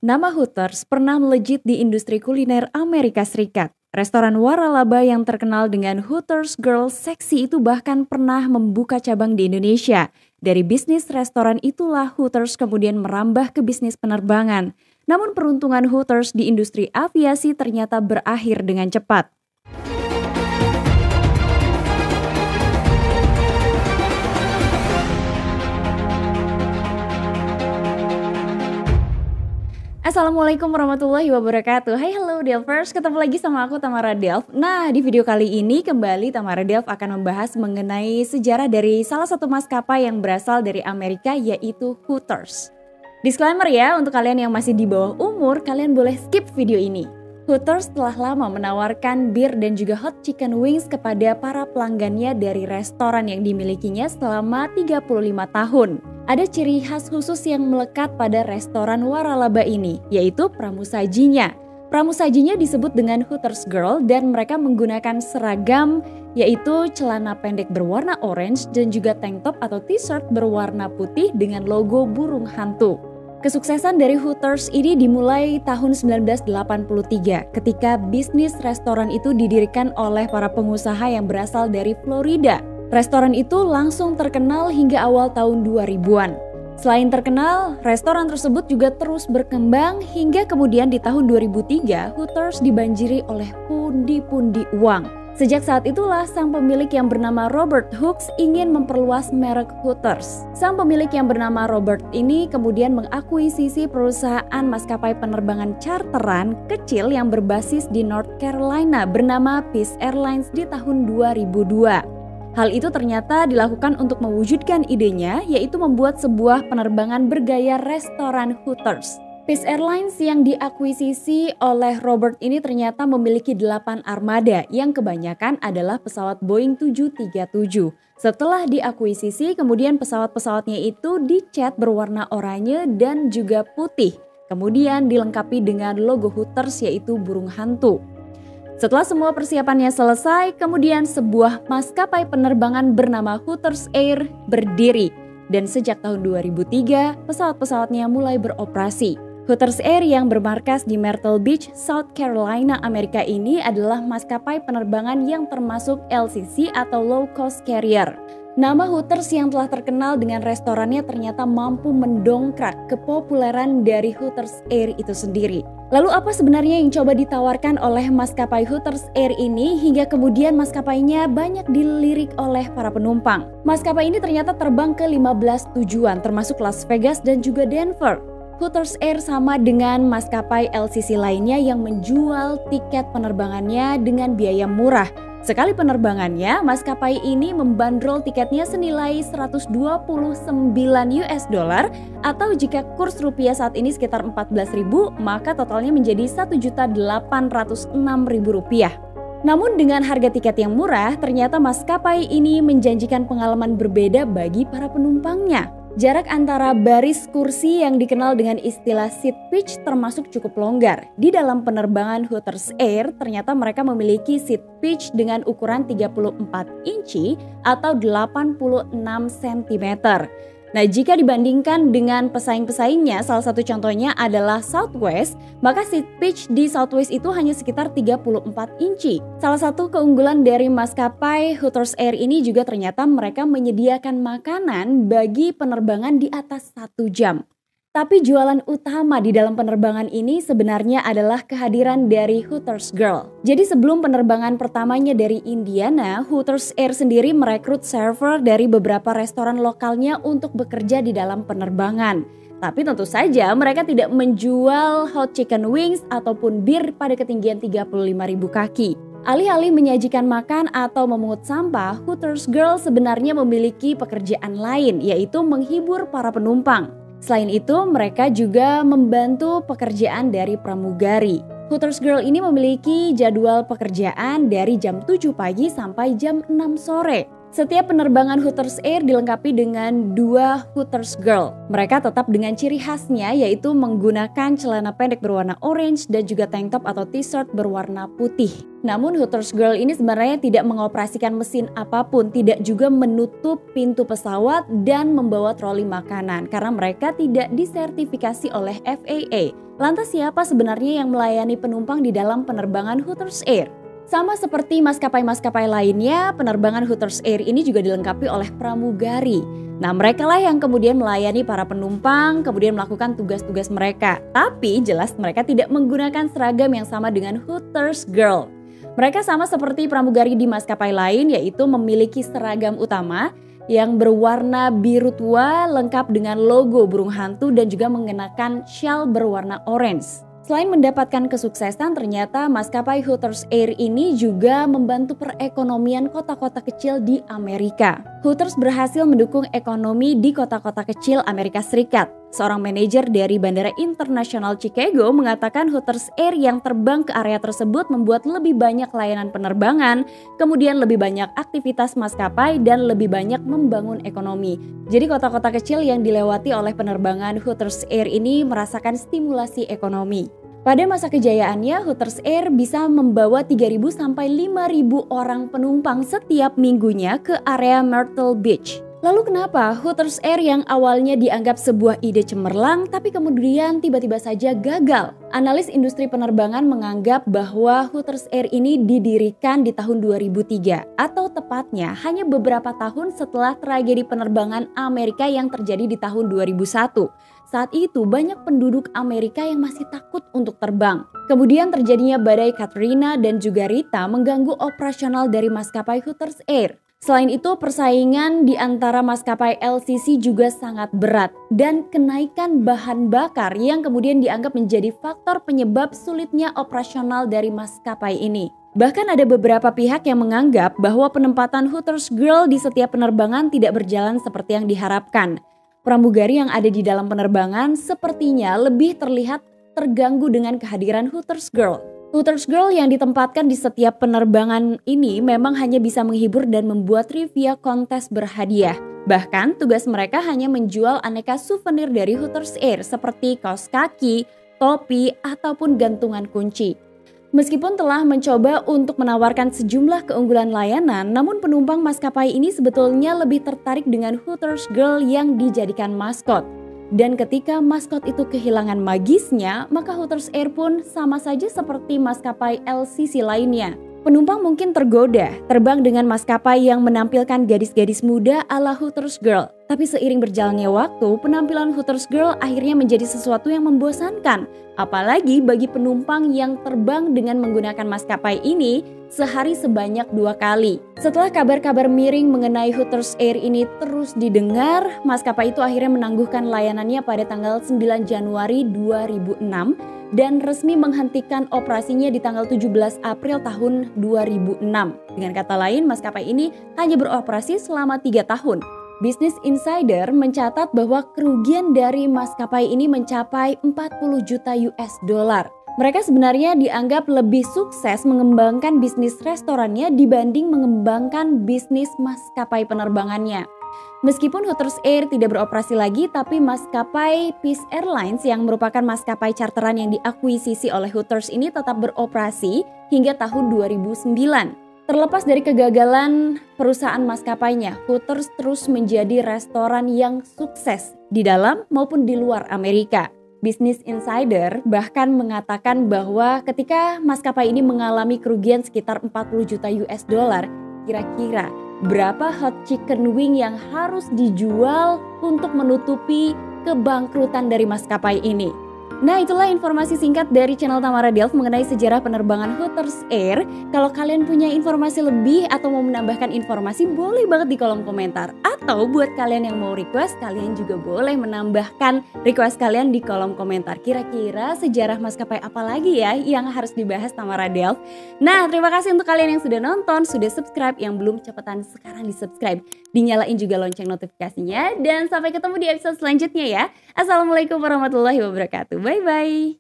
Nama Hooters pernah melejit di industri kuliner Amerika Serikat. Restoran waralaba yang terkenal dengan Hooters Girls Sexy itu bahkan pernah membuka cabang di Indonesia. Dari bisnis restoran itulah Hooters kemudian merambah ke bisnis penerbangan. Namun peruntungan Hooters di industri aviasi ternyata berakhir dengan cepat. Assalamualaikum warahmatullahi wabarakatuh. Hai hello Delvers, ketemu lagi sama aku Tamara Delv. Nah, di video kali ini kembali Tamara Delv akan membahas mengenai sejarah dari salah satu maskapai yang berasal dari Amerika, yaitu Hooters. Disclaimer ya, untuk kalian yang masih di bawah umur, kalian boleh skip video ini. Hooters telah lama menawarkan bir dan juga hot chicken wings kepada para pelanggannya dari restoran yang dimilikinya selama 35 tahun. Ada ciri khas khusus yang melekat pada restoran waralaba ini, yaitu pramusajinya. Pramusajinya disebut dengan Hooters Girl dan mereka menggunakan seragam, yaitu celana pendek berwarna orange dan juga tank top atau t-shirt berwarna putih dengan logo burung hantu. Kesuksesan dari Hooters ini dimulai tahun 1983 ketika bisnis restoran itu didirikan oleh para pengusaha yang berasal dari Florida. Restoran itu langsung terkenal hingga awal tahun 2000-an. Selain terkenal, restoran tersebut juga terus berkembang hingga kemudian di tahun 2003 Hooters dibanjiri oleh pundi-pundi uang. Sejak saat itulah sang pemilik yang bernama Robert Hooks ingin memperluas merek Hooters. Sang pemilik yang bernama Robert ini kemudian mengakuisisi perusahaan maskapai penerbangan charteran kecil yang berbasis di North Carolina bernama Peace Airlines di tahun 2002. Hal itu ternyata dilakukan untuk mewujudkan idenya, yaitu membuat sebuah penerbangan bergaya restoran Hooters. Peace Airlines yang diakuisisi oleh Robert ini ternyata memiliki 8 armada yang kebanyakan adalah pesawat Boeing 737. Setelah diakuisisi, kemudian pesawat-pesawatnya itu dicat berwarna oranye dan juga putih. Kemudian dilengkapi dengan logo Hooters yaitu burung hantu. Setelah semua persiapannya selesai, kemudian sebuah maskapai penerbangan bernama Hooters Air berdiri. Dan sejak tahun 2003, pesawat-pesawatnya mulai beroperasi. Hooters Air yang bermarkas di Myrtle Beach, South Carolina, Amerika ini adalah maskapai penerbangan yang termasuk LCC atau Low Cost Carrier. Nama Hooters yang telah terkenal dengan restorannya ternyata mampu mendongkrak kepopuleran dari Hooters Air itu sendiri. Lalu apa sebenarnya yang coba ditawarkan oleh maskapai Hooters Air ini hingga kemudian maskapainya banyak dilirik oleh para penumpang? Maskapai ini ternyata terbang ke 15 tujuan termasuk Las Vegas dan juga Denver. Hooters Air sama dengan maskapai LCC lainnya yang menjual tiket penerbangannya dengan biaya murah. Sekali penerbangannya, maskapai ini membandrol tiketnya senilai 129 US dollar atau jika kurs rupiah saat ini sekitar 14.000, maka totalnya menjadi 1.806.000 rupiah. Namun dengan harga tiket yang murah, ternyata maskapai ini menjanjikan pengalaman berbeda bagi para penumpangnya. Jarak antara baris kursi yang dikenal dengan istilah seat pitch termasuk cukup longgar. Di dalam penerbangan Hooters Air, ternyata mereka memiliki seat pitch dengan ukuran 34 inci atau 86 cm. Nah, jika dibandingkan dengan pesaing-pesaingnya, salah satu contohnya adalah Southwest, maka seat pitch di Southwest itu hanya sekitar 34 inci. Salah satu keunggulan dari maskapai Hooters Air ini juga ternyata mereka menyediakan makanan bagi penerbangan di atas 1 jam. Tapi jualan utama di dalam penerbangan ini sebenarnya adalah kehadiran dari Hooters Girl. Jadi sebelum penerbangan pertamanya dari Indiana, Hooters Air sendiri merekrut server dari beberapa restoran lokalnya untuk bekerja di dalam penerbangan. Tapi tentu saja mereka tidak menjual hot chicken wings ataupun bir pada ketinggian 35.000 kaki. Alih-alih menyajikan makan atau memungut sampah, Hooters Girl sebenarnya memiliki pekerjaan lain, yaitu menghibur para penumpang. Selain itu, mereka juga membantu pekerjaan dari pramugari. Hooters Girl ini memiliki jadwal pekerjaan dari jam 7 pagi sampai jam 6 sore. Setiap penerbangan Hooters Air dilengkapi dengan 2 Hooters Girl. Mereka tetap dengan ciri khasnya yaitu menggunakan celana pendek berwarna orange dan juga tank top atau t-shirt berwarna putih. Namun Hooters Girl ini sebenarnya tidak mengoperasikan mesin apapun, tidak juga menutup pintu pesawat dan membawa troli makanan karena mereka tidak disertifikasi oleh FAA. Lantas siapa sebenarnya yang melayani penumpang di dalam penerbangan Hooters Air? Sama seperti maskapai-maskapai lainnya, penerbangan Hooters Air ini juga dilengkapi oleh pramugari. Nah, mereka lah yang kemudian melayani para penumpang, kemudian melakukan tugas-tugas mereka. Tapi jelas mereka tidak menggunakan seragam yang sama dengan Hooters Girl. Mereka sama seperti pramugari di maskapai lain, yaitu memiliki seragam utama yang berwarna biru tua lengkap dengan logo burung hantu dan juga mengenakan shawl berwarna orange. Selain mendapatkan kesuksesan, ternyata maskapai Hooters Air ini juga membantu perekonomian kota-kota kecil di Amerika. Hooters berhasil mendukung ekonomi di kota-kota kecil Amerika Serikat. Seorang manajer dari Bandara Internasional Chicago mengatakan Hooters Air yang terbang ke area tersebut membuat lebih banyak layanan penerbangan, kemudian lebih banyak aktivitas maskapai dan lebih banyak membangun ekonomi. Jadi kota-kota kecil yang dilewati oleh penerbangan Hooters Air ini merasakan stimulasi ekonomi. Pada masa kejayaannya, Hooters Air bisa membawa 3.000 sampai 5.000 orang penumpang setiap minggunya ke area Myrtle Beach. Lalu kenapa Hooters Air yang awalnya dianggap sebuah ide cemerlang tapi kemudian tiba-tiba saja gagal? Analis industri penerbangan menganggap bahwa Hooters Air ini didirikan di tahun 2003 atau tepatnya hanya beberapa tahun setelah tragedi penerbangan Amerika yang terjadi di tahun 2001. Saat itu banyak penduduk Amerika yang masih takut untuk terbang. Kemudian terjadinya badai Katrina dan juga Rita mengganggu operasional dari maskapai Hooters Air. Selain itu, persaingan di antara maskapai LCC juga sangat berat dan kenaikan bahan bakar yang kemudian dianggap menjadi faktor penyebab sulitnya operasional dari maskapai ini. Bahkan ada beberapa pihak yang menganggap bahwa penempatan Hooters Girl di setiap penerbangan tidak berjalan seperti yang diharapkan. Pramugari yang ada di dalam penerbangan sepertinya lebih terlihat terganggu dengan kehadiran Hooters Girl. Hooters Girl yang ditempatkan di setiap penerbangan ini memang hanya bisa menghibur dan membuat trivia kontes berhadiah. Bahkan tugas mereka hanya menjual aneka souvenir dari Hooters Air seperti kaos kaki, topi, ataupun gantungan kunci. Meskipun telah mencoba untuk menawarkan sejumlah keunggulan layanan, namun penumpang maskapai ini sebetulnya lebih tertarik dengan Hooters Girl yang dijadikan maskot. Dan ketika maskot itu kehilangan magisnya, maka Hooters Air pun sama saja seperti maskapai LCC lainnya. Penumpang mungkin tergoda terbang dengan maskapai yang menampilkan gadis-gadis muda ala Hooters Girl. Tapi seiring berjalannya waktu, penampilan Hooters Girl akhirnya menjadi sesuatu yang membosankan. Apalagi bagi penumpang yang terbang dengan menggunakan maskapai ini sehari sebanyak 2 kali. Setelah kabar-kabar miring mengenai Hooters Air ini terus didengar, maskapai itu akhirnya menangguhkan layanannya pada tanggal 9 Januari 2006 dan resmi menghentikan operasinya di tanggal 17 April tahun 2006. Dengan kata lain, maskapai ini hanya beroperasi selama 3 tahun. Business Insider mencatat bahwa kerugian dari maskapai ini mencapai 40 juta US dollar. Mereka sebenarnya dianggap lebih sukses mengembangkan bisnis restorannya dibanding mengembangkan bisnis maskapai penerbangannya. Meskipun Hooters Air tidak beroperasi lagi, tapi maskapai Peace Airlines yang merupakan maskapai charteran yang diakuisisi oleh Hooters ini tetap beroperasi hingga tahun 2009. Terlepas dari kegagalan perusahaan maskapainya, Hooters terus menjadi restoran yang sukses di dalam maupun di luar Amerika. Business Insider bahkan mengatakan bahwa ketika maskapai ini mengalami kerugian sekitar 40 juta US dollar, kira-kira berapa hot chicken wing yang harus dijual untuk menutupi kebangkrutan dari maskapai ini? Nah, itulah informasi singkat dari channel Tamara Delf mengenai sejarah penerbangan Hooters Air. Kalau kalian punya informasi lebih atau mau menambahkan informasi, boleh banget di kolom komentar. Atau buat kalian yang mau request, kalian juga boleh menambahkan request kalian di kolom komentar. Kira-kira sejarah maskapai apa lagi ya yang harus dibahas Tamara Delf? Nah, terima kasih untuk kalian yang sudah nonton, sudah subscribe. Yang belum, cepetan sekarang di subscribe. Dinyalain juga lonceng notifikasinya. Dan sampai ketemu di episode selanjutnya ya. Assalamualaikum warahmatullahi wabarakatuh. Bye-bye.